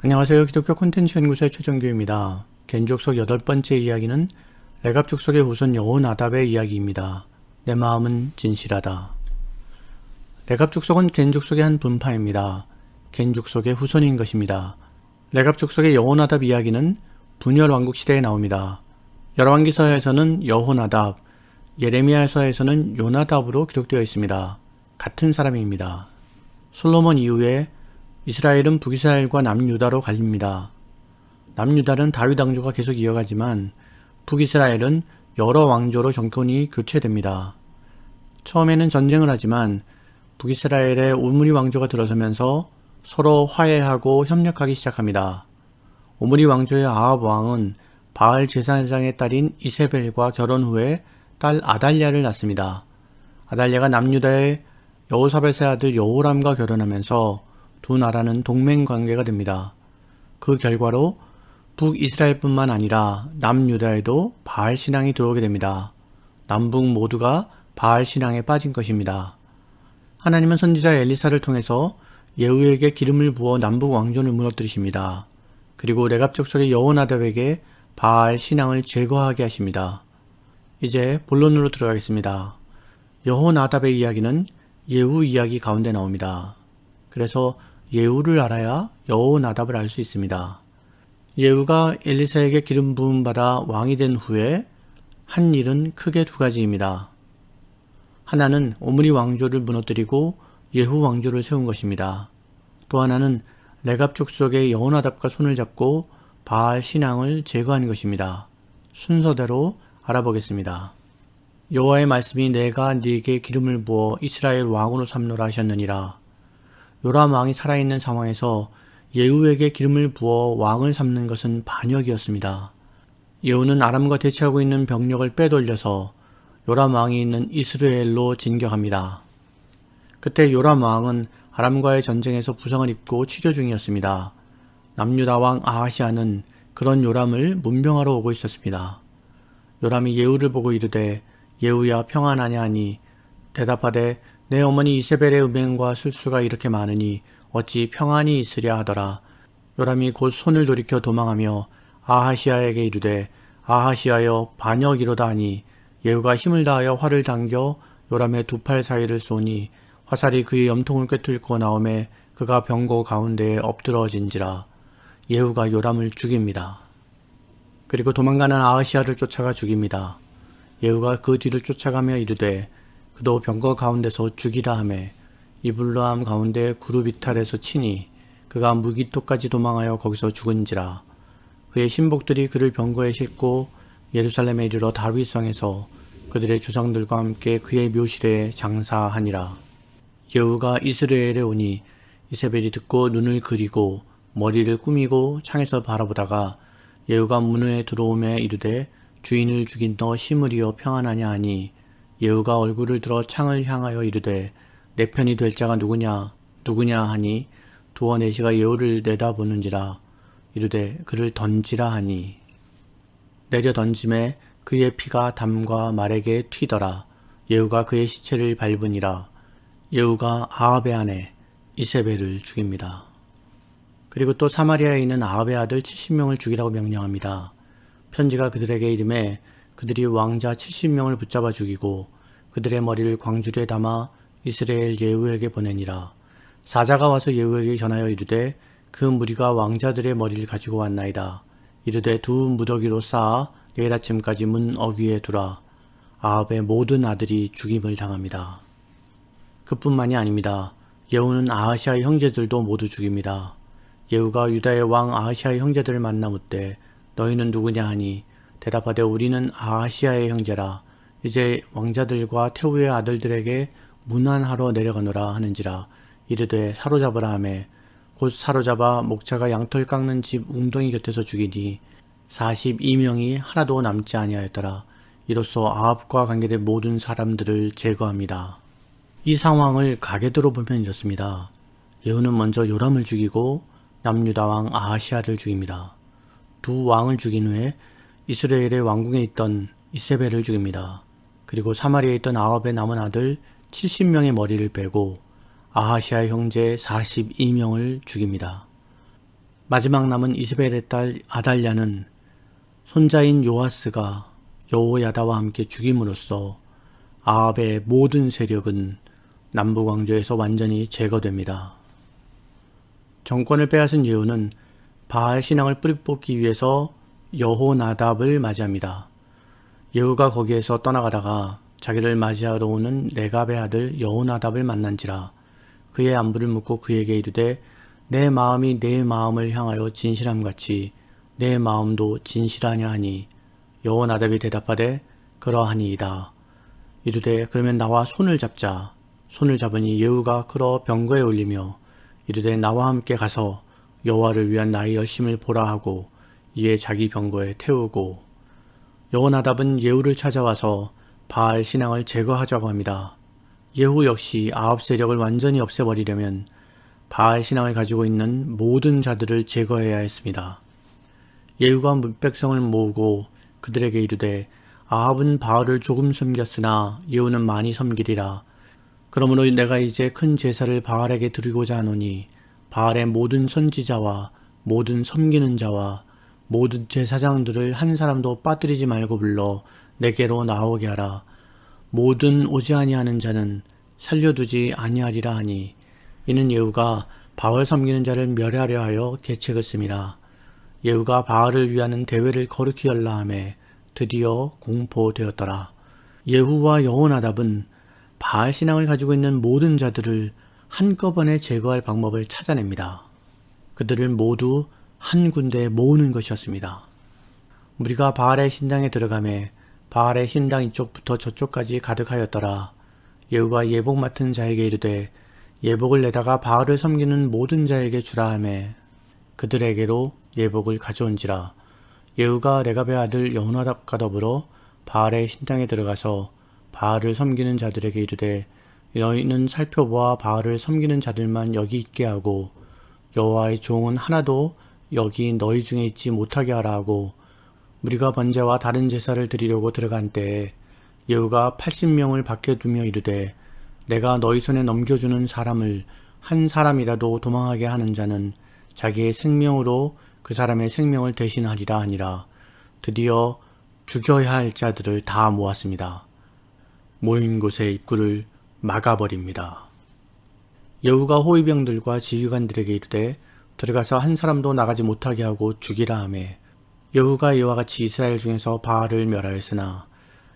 안녕하세요. 기독교 콘텐츠 연구소의 최정규입니다. 겐족속 8번째 이야기는 레갑 족속의 후손 여호나답의 이야기입니다. 내 마음은 진실하다. 레갑 족속은 겐 족속의 한 분파입니다. 겐 족속의 후손인 것입니다. 레갑 족속의 여호나답 이야기는 분열 왕국 시대에 나옵니다. 열왕기서에서는 여호나답, 예레미야서에서는 요나답으로 기록되어 있습니다. 같은 사람입니다. 솔로몬 이후에 이스라엘은 북이스라엘과 남유다로 갈립니다. 남유다는 다윗 왕조가 계속 이어가지만 북이스라엘은 여러 왕조로 정권이 교체됩니다. 처음에는 전쟁을 하지만 북이스라엘의 오므리 왕조가 들어서면서 서로 화해하고 협력하기 시작합니다. 오므리 왕조의 아합 왕은 바알 제사장의 딸인 이세벨과 결혼 후에 딸 아달랴를 낳습니다. 아달랴가 남유다의 여호사밧의 아들 여호람과 결혼하면서 두 나라는 동맹 관계가 됩니다. 그 결과로 북이스라엘뿐만 아니라 남유다에도 바알 신앙이 들어오게 됩니다. 남북 모두가 바알 신앙에 빠진 것입니다. 하나님은 선지자 엘리사를 통해서 예후에게 기름을 부어 남북 왕조를 무너뜨리십니다. 그리고 레갑 족속의 여호나답에게 바알 신앙을 제거하게 하십니다. 이제 본론으로 들어가겠습니다. 여호나답의 이야기는 예후 이야기 가운데 나옵니다. 그래서 예후를 알아야 여호나답을 알 수 있습니다. 예후가 엘리사에게 기름 부음 받아 왕이 된 후에 한 일은 크게 두 가지입니다. 하나는 오므리 왕조를 무너뜨리고 예후 왕조를 세운 것입니다. 또 하나는 레갑 족속의 여호나답과 손을 잡고 바알 신앙을 제거한 것입니다. 순서대로 알아보겠습니다. 여호와의 말씀이 내가 네게 기름을 부어 이스라엘 왕으로 삼노라 하셨느니라. 요람 왕이 살아있는 상황에서 예후에게 기름을 부어 왕을 삼는 것은 반역이었습니다. 예후는 아람과 대치하고 있는 병력을 빼돌려서 요람 왕이 있는 이스라엘로 진격합니다. 그때 요람 왕은 아람과의 전쟁에서 부상을 입고 치료 중이었습니다. 남유다 왕 아하시아는 그런 요람을 문병하러 오고 있었습니다. 요람이 예후를 보고 이르되 예후야 평안하냐 하니 대답하되 내 어머니 이세벨의 음행과 술수가 이렇게 많으니 어찌 평안이 있으랴 하더라. 요람이 곧 손을 돌이켜 도망하며 아하시아에게 이르되 아하시아여 반역이로다 하니 예후가 힘을 다하여 활을 당겨 요람의 두 팔 사이를 쏘니 화살이 그의 염통을 꿰뚫고 나오매 그가 병고 가운데에 엎드러진지라. 예후가 요람을 죽입니다. 그리고 도망가는 아하시아를 쫓아가 죽입니다. 예후가 그 뒤를 쫓아가며 이르되 그도 병거 가운데서 죽이라 하매 이블라함 가운데 구룹 이탈에서 치니 그가 무기토까지 도망하여 거기서 죽은지라. 그의 신복들이 그를 병거에 싣고 예루살렘에 이르러 다윗성에서 그들의 조상들과 함께 그의 묘실에 장사하니라. 예후가 이스라엘에 오니 이세벨이 듣고 눈을 그리고 머리를 꾸미고 창에서 바라보다가 예후가 문에 들어오매 이르되 주인을 죽인 너 시므리여 평안하냐 하니 예후가 얼굴을 들어 창을 향하여 이르되 내 편이 될 자가 누구냐 하니 두어 내시가 예후를 내다보는지라. 이르되 그를 던지라 하니 내려 던짐에 그의 피가 담과 말에게 튀더라. 예후가 그의 시체를 밟으니라. 예후가 아합의 아내 이세벨을 죽입니다. 그리고 또 사마리아에 있는 아합의 아들 70명을 죽이라고 명령합니다. 편지가 그들에게 이름에 그들이 왕자 70명을 붙잡아 죽이고 그들의 머리를 광주리에 담아 이스라엘 예후에게 보내니라. 사자가 와서 예후에게 전하여 이르되 그 무리가 왕자들의 머리를 가지고 왔나이다. 이르되 두 무더기로 쌓아 내일 아침까지 문 어귀에 두라. 아합의 모든 아들이 죽임을 당합니다. 그뿐만이 아닙니다. 예후는 아하시아의 형제들도 모두 죽입니다. 예후가 유다의 왕 아하시아의 형제들을 만나 묻되 너희는 누구냐 하니 대답하되 우리는 아하시아의 형제라. 이제 왕자들과 태후의 아들들에게 문안하러 내려가노라 하는지라. 이르되 사로잡으라 하매 곧 사로잡아 목자가 양털 깎는 집 웅덩이 곁에서 죽이니 42명이 하나도 남지 아니하였더라. 이로써 아합과 관계된 모든 사람들을 제거합니다. 이 상황을 가계도로 보면 이렇습니다. 예후는 먼저 요람을 죽이고 남유다 왕 아하시아를 죽입니다. 두 왕을 죽인 후에 이스라엘의 왕궁에 있던 이세벨을 죽입니다. 그리고 사마리아에 있던 아합의 남은 아들 70명의 머리를 빼고 아하시아의 형제 42명을 죽입니다. 마지막 남은 이세벨의 딸 아달랴는 손자인 요아스가 여호야다와 함께 죽임으로써 아합의 모든 세력은 남부 광저에서 완전히 제거됩니다. 정권을 빼앗은 예후는 바알 신앙을 뿌리 뽑기 위해서 여호나답을 맞이합니다. 예후가 거기에서 떠나가다가 자기를 맞이하러 오는 레갑의 아들 여호나답을 만난지라 그의 안부를 묻고 그에게 이르되 내 마음이 내 마음을 향하여 진실함같이 내 마음도 진실하냐 하니 여호나답이 대답하되 그러하니이다. 이르되 그러면 나와 손을 잡자. 손을 잡으니 예후가 끌어 병거에 올리며 이르되 나와 함께 가서 여호와를 위한 나의 열심을 보라 하고 이에 자기 병거에 태우고 여호나답은 예후를 찾아와서 바알 신앙을 제거하자고 합니다. 예후 역시 아합 세력을 완전히 없애버리려면 바알 신앙을 가지고 있는 모든 자들을 제거해야 했습니다. 예후가 백성을 모으고 그들에게 이르되 아합은 바알을 조금 섬겼으나 예후는 많이 섬기리라. 그러므로 내가 이제 큰 제사를 바알에게 드리고자 하노니 바알의 모든 선지자와 모든 섬기는 자와 모든 제사장들을 한 사람도 빠뜨리지 말고 불러 내게로 나오게 하라. 모든 오지 아니하는 자는 살려두지 아니하리라 하니 이는 예후가 바알 섬기는 자를 멸하려 하여 계책을 씁니다. 예후가 바알을 위하는 대회를 거룩히 열라 하매 드디어 공포되었더라. 예후와 여호나답은 바알 신앙을 가지고 있는 모든 자들을 한꺼번에 제거할 방법을 찾아냅니다. 그들을 모두 한 군데에 모으는 것이었습니다. 무리가 바알의 신당에 들어가매 바알의 신당 이쪽부터 저쪽까지 가득하였더라. 예후가 예복 맡은 자에게 이르되 예복을 내다가 바알을 섬기는 모든 자에게 주라 하매 그들에게로 예복을 가져온지라. 예후가 레갑의 아들 여호나답과 더불어 바알의 신당에 들어가서 바알을 섬기는 자들에게 이르되 너희는 살펴보아 바알을 섬기는 자들만 여기 있게 하고 여호와의 종은 하나도 여기 너희 중에 있지 못하게 하라 하고 무리가 번제와 다른 제사를 드리려고 들어간 때에 예후가 80명을 밖에 두며 이르되 내가 너희 손에 넘겨주는 사람을 한 사람이라도 도망하게 하는 자는 자기의 생명으로 그 사람의 생명을 대신하리라 하니라. 드디어 죽여야 할 자들을 다 모았습니다. 모인 곳의 입구를 막아버립니다. 예후가 호위병들과 지휘관들에게 이르되 들어가서 한 사람도 나가지 못하게 하고 죽이라 하매 예후가 이와 같이 이스라엘 중에서 바알을 멸하였으나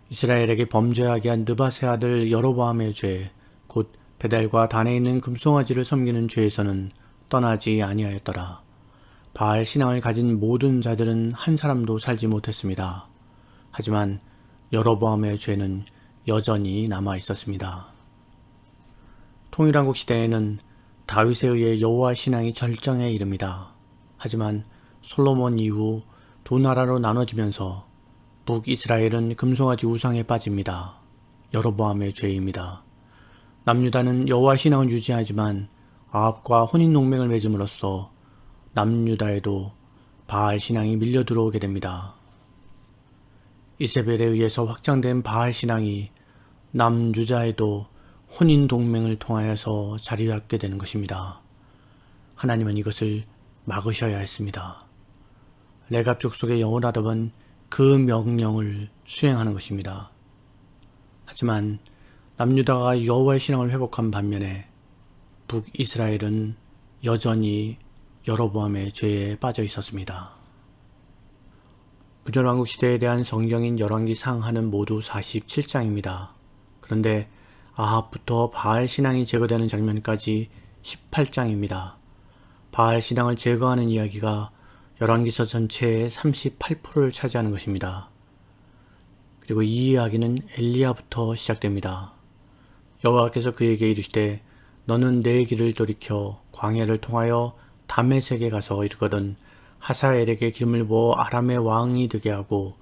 이스라엘에게 범죄하게 한 느밧의 아들 여로보암의 죄 곧 베델과 단에 있는 금송아지를 섬기는 죄에서는 떠나지 아니하였더라. 바알 신앙을 가진 모든 자들은 한 사람도 살지 못했습니다. 하지만 여로보암의 죄는 여전히 남아 있었습니다. 통일왕국 시대에는 다윗에 의해 여호와 신앙이 절정에 이릅니다. 하지만 솔로몬 이후 두 나라로 나눠지면서 북이스라엘은 금송아지 우상에 빠집니다. 여로보암의 죄입니다. 남유다는 여호와 신앙을 유지하지만 아합과 혼인동맹을 맺음으로써 남유다에도 바알 신앙이 밀려 들어오게 됩니다. 이세벨에 의해서 확장된 바알 신앙이 남유다에도 혼인동맹을 통하여서 자리 잡게 되는 것입니다. 하나님은 이것을 막으셔야 했습니다. 레갑 족속의 여호나답은 그 명령을 수행하는 것입니다. 하지만 남유다가 여호와의 신앙을 회복한 반면에 북이스라엘은 여전히 여로보암의 죄에 빠져 있었습니다. 부전왕국 시대에 대한 성경인 열왕기 상하는 모두 47장입니다. 그런데 아합부터 바알 신앙이 제거되는 장면까지 18장입니다. 바알 신앙을 제거하는 이야기가 열왕기서 전체의 38%를 차지하는 것입니다. 그리고 이 이야기는 엘리야부터 시작됩니다. 여호와께서 그에게 이르시되 너는 내 길을 돌이켜 광야를 통하여 다메섹에 가서 이르거든 하사엘에게 기름을 부어 아람의 왕이 되게 하고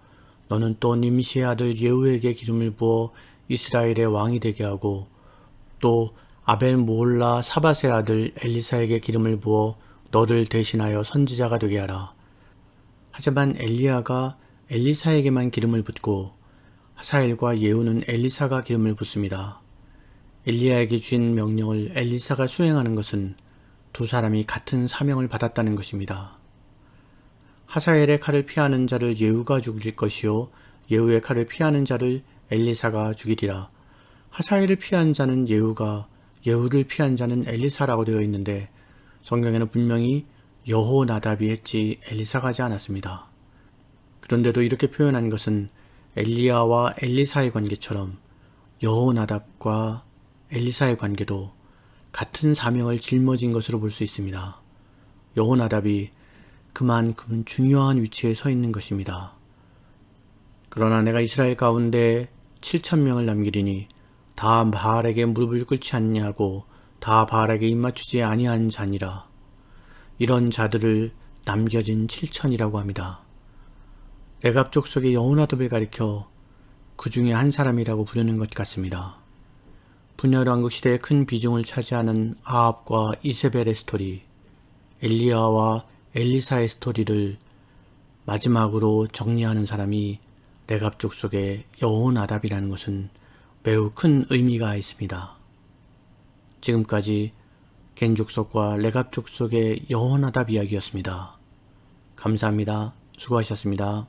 너는 또 님시의 아들 예후에게 기름을 부어 이스라엘의 왕이 되게 하고 또 아벨 모홀라 사밧의 아들 엘리사에게 기름을 부어 너를 대신하여 선지자가 되게 하라. 하지만 엘리야가 엘리사에게만 기름을 붓고 하사엘과 예후는 엘리사가 기름을 붓습니다. 엘리야에게 주신 명령을 엘리사가 수행하는 것은 두 사람이 같은 사명을 받았다는 것입니다. 하사엘의 칼을 피하는 자를 예후가 죽일 것이요 예후의 칼을 피하는 자를 엘리사가 죽이리라. 하사엘을 피한 자는 예후가, 예후를 피한 자는 엘리사라고 되어 있는데 성경에는 분명히 여호나답이 했지 엘리사가 하지 않았습니다. 그런데도 이렇게 표현한 것은 엘리야와 엘리사의 관계처럼 여호나답과 엘리사의 관계도 같은 사명을 짊어진 것으로 볼 수 있습니다. 여호나답이 그만큼 중요한 위치에 서 있는 것입니다. 그러나 내가 이스라엘 가운데 7,000명을 남기리니 다 바알에게 무릎을 꿇지 않냐고 다 바알에게 입맞추지 아니한 자니라. 이런 자들을 남겨진 7,000이라고 합니다. 레갑 족속의 여호나답을 가리켜 그 중에 한 사람이라고 부르는 것 같습니다. 분열 왕국 시대에 큰 비중을 차지하는 아합과 이세벨의 스토리, 엘리야와 엘리사의 스토리를 마지막으로 정리하는 사람이 레갑 족속의 여호나답이라는 것은 매우 큰 의미가 있습니다. 지금까지 겐 족속과 레갑 족속의 여호나답 이야기였습니다. 감사합니다. 수고하셨습니다.